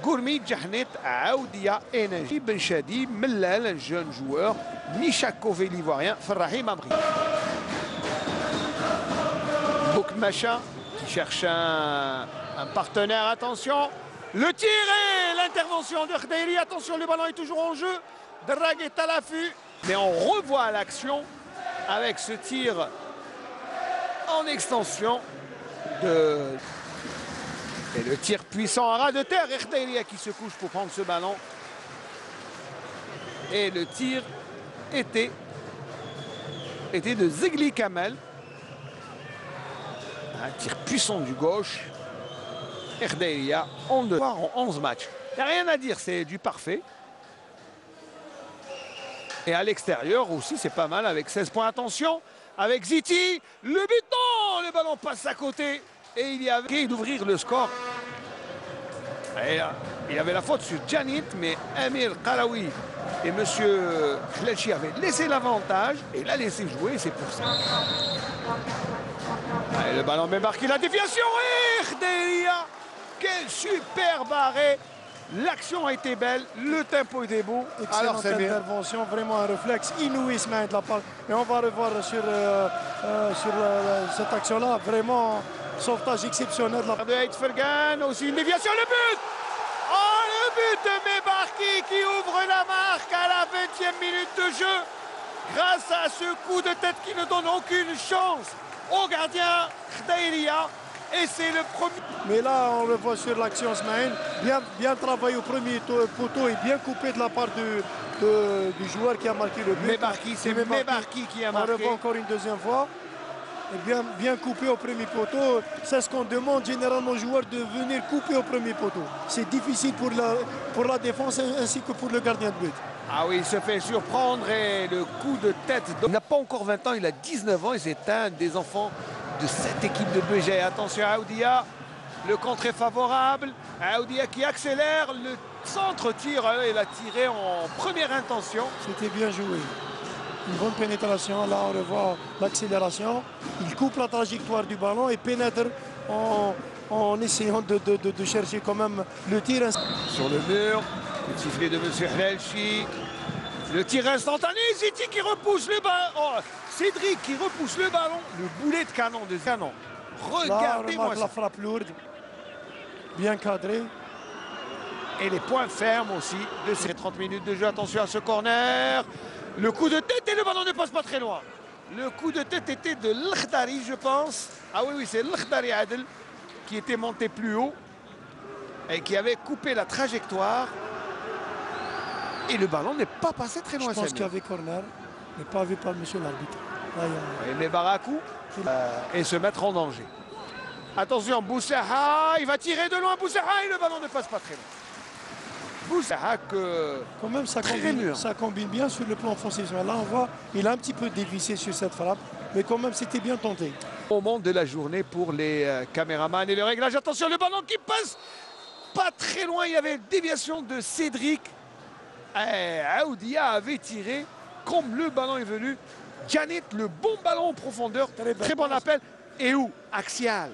كورمي جحنت عاودية انرجي بن شادي ملال un jeune joueur Mishakové l'ivoirien Ferrahim Amri. Boukmacha qui cherche un partenaire, attention, le tir et l'intervention de Khdairi, attention, le ballon est toujours en jeu, Drag est à l'affût, mais on revoit l'action avec ce tir en extension de... Et le tir puissant à ras de terre, Khdairi qui se couche pour prendre ce ballon. Et le tir était de Zegli Kamel. Un tir puissant du gauche. Khdairi en 11 matchs. Il n'y a rien à dire, c'est du parfait. Et à l'extérieur aussi, c'est pas mal avec 16 points. Attention, avec Ziti, le but, non, le ballon passe à côté. Et il y avait d'ouvrir le score. Et il y avait la faute sur Janit, mais Amir Karawi et M. Khlelchi avaient laissé l'avantage et l'a laissé jouer, c'est pour ça. Allez, le ballon marqué, la déviation, et Khdairi, quel superbe arrêt. L'action a été belle, le tempo était beau. Excellente intervention, vraiment un réflexe inouï de la part. Et on va revoir sur cette action-là, vraiment sauvetage exceptionnel de la part de Haït Fergan, aussi une déviation, le but. Oh, le but de Mebarki qui ouvre la marque à la 20e minute de jeu grâce à ce coup de tête qui ne donne aucune chance au gardien Khdairi. Et c'est le premier. Mais là, on le voit sur l'action, Smaïn, bien travaillé au premier poteau et bien coupé de la part du joueur qui a marqué le but. Mebarki, c'est Mebarki qui a marqué. On le voit encore une deuxième fois. Et bien coupé au premier poteau. C'est ce qu'on demande généralement aux joueurs, de venir couper au premier poteau. C'est difficile pour la défense ainsi que pour le gardien de but. Ah oui, il se fait surprendre et le coup de tête. Il n'a pas encore 20 ans, il a 19 ans et c'est un des enfants de cette équipe de Béjaï. Attention à Aoudia, le contre est favorable. Aoudia qui accélère, le centre-tir, il a tiré en première intention. C'était bien joué. Une bonne pénétration, là on revoit l'accélération. Il coupe la trajectoire du ballon et pénètre en essayant de chercher quand même le tir. Sur le mur, le sifflet de M. Khlelchi. Le tir instantané, Ziti qui repousse le ballon. Oh, Cédric qui repousse le ballon. Le boulet de canon de Canon. Regardez-moi la frappe lourde, bien cadrée. Et les points fermes aussi de ces 30 minutes de jeu. Attention à ce corner. Le coup de tête et le ballon ne passe pas très loin. Le coup de tête était de L'Khdari, je pense. Ah oui, c'est L'Khdari Adel qui était monté plus haut et qui avait coupé la trajectoire. Et le ballon n'est pas passé très loin. Je pense qu'il y avait corner, mais pas vu par monsieur l'arbitre. Et les Barakou et se mettre en danger. Attention, Boussaha, il va tirer de loin, Boussaha, et le ballon ne passe pas très loin. Boussaha que... Quand même, ça combine bien sur le plan offensif. Là, on voit, il a un petit peu dévissé sur cette frappe, mais quand même, c'était bien tenté. Moment de la journée pour les caméramans et le réglage. Attention, le ballon qui passe pas très loin. Il y avait une déviation de Cédric. Aoudia avait tiré comme le ballon est venu. Janit, le bon ballon en profondeur, très bon appel. Et où? Axial.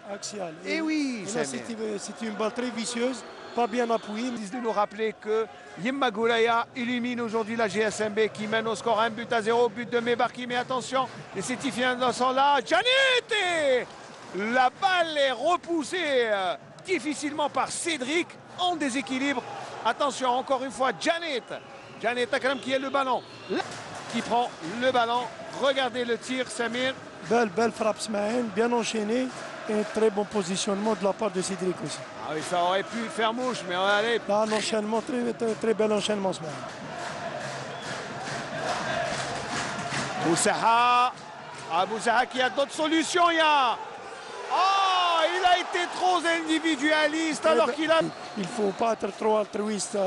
Et oui, c'était une balle très vicieuse, pas bien appuyée. De nous rappeler que Yemma Goulaya illumine aujourd'hui la GSMB qui mène au score 1-0, but de Mebarki. Mais attention, les Sétifiens sont là. Janit, et la balle est repoussée difficilement par Cédric en déséquilibre. Attention, encore une fois, Janit Akram qui est le ballon, qui prend le ballon. Regardez le tir, Samir. Belle frappe, Smaïn, bien enchaîné et très bon positionnement de la part de Cédric aussi. Ah oui, ça aurait pu faire mouche, mais allez. Là, un enchaînement, très bel enchaînement, Smaïn. Boussaha. Boussaha qui a d'autres solutions, il a été trop individualiste alors qu'il a... Il ne faut pas être trop altruiste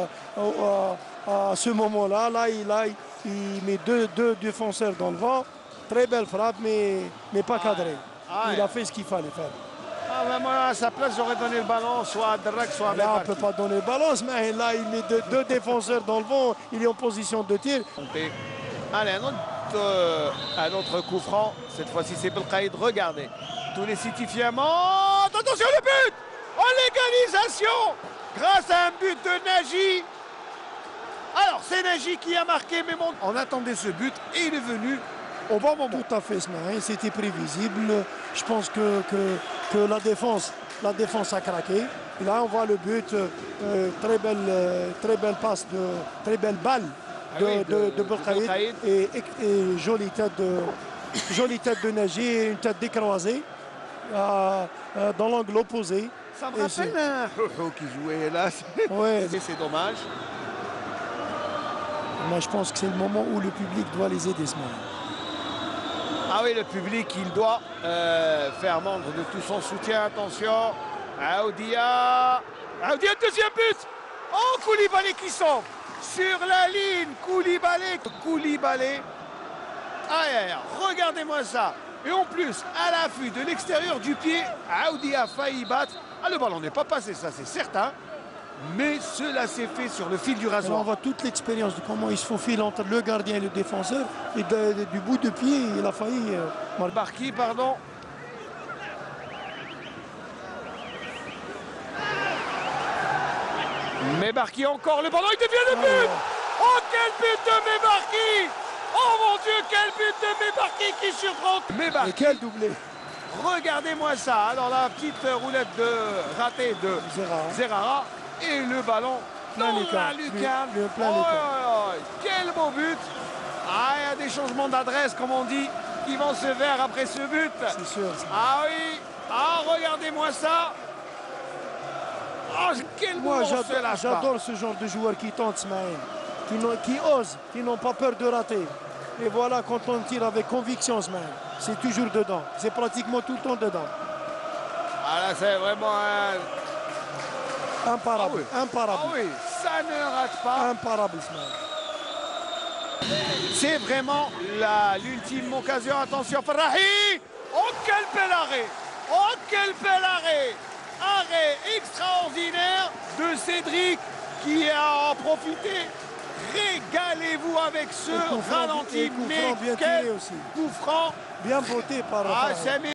à ce moment-là. Là, il met deux défenseurs dans le vent. Très belle frappe, mais pas cadrée. Il a fait ce qu'il fallait faire. Moi, à sa place, j'aurais donné le ballon, soit à Drak, soit à Mebarki. Là, on ne peut pas donner le ballon, mais là, il met deux défenseurs dans le vent. Il est en position de tir. Allez, un autre coup franc. Cette fois-ci, c'est Belkhaïd. Regardez. Tous les Sétifiens. Attention, le but! En légalisation! grâce à un but de Nagy. Alors, c'est Nagy qui a marqué, mais bon, on attendait ce but et il est venu au bon moment. Tout à fait, Smaïn, c'était prévisible. Je pense que la défense a craqué. Et là, on voit le but, très belle passe, très belle balle de Belkhaïd et jolie tête de Nagy et une tête décroisée dans l'angle opposé. Ça me rappelle un Hoho qui jouait là. Ouais. C'est dommage. Moi, je pense que c'est le moment où le public doit les aider, Smaïn. Ah oui, le public, il doit faire montre de tout son soutien. Attention, Aoudia, deuxième but. Oh, Koulibaly qui sort sur la ligne. Koulibaly. Aïe, aïe, regardez-moi ça. Et en plus, à l'affût de l'extérieur du pied, Aoudia a failli battre. Ah, le ballon n'est pas passé, ça c'est certain. Mais cela s'est fait sur le fil du rasoir. On voit toute l'expérience de comment il se faufile entre le gardien et le défenseur. Et du bout de pied, il a failli... Barki, pardon. Mebarki encore, le ballon, il devient le but. Oh, quel but de Mebarki. Oh mon Dieu, quel but de Mebarki qui surprend. Et quel doublé. Regardez-moi ça. Alors la petite roulette ratée de Zerara. Et le ballon plein dans la lucarne. Quel beau but. Ah, il y a des changements d'adresse, comme on dit, qui vont se faire après ce but. C'est sûr. Ah oui. Ah, regardez-moi ça. Oh, quel Moi, j'adore ce genre de joueurs qui tentent, Smaïn, qui osent, qui n'ont pas peur de rater. Et voilà, quand on tire avec conviction, Smaïn, c'est toujours dedans. C'est pratiquement tout le temps dedans. Ah là, c'est vraiment imparable. Ah oui. Imparable. Ah oui, ça ne rate pas. Imparable, Smaïn. C'est vraiment l'ultime occasion. Attention, Farrahi. Oh, quel bel arrêt. Oh, quel bel arrêt. Arrêt extraordinaire de Cédric qui a en profité. Régalez-vous avec ce ralenti. Mais quel coup franc, Bien voté par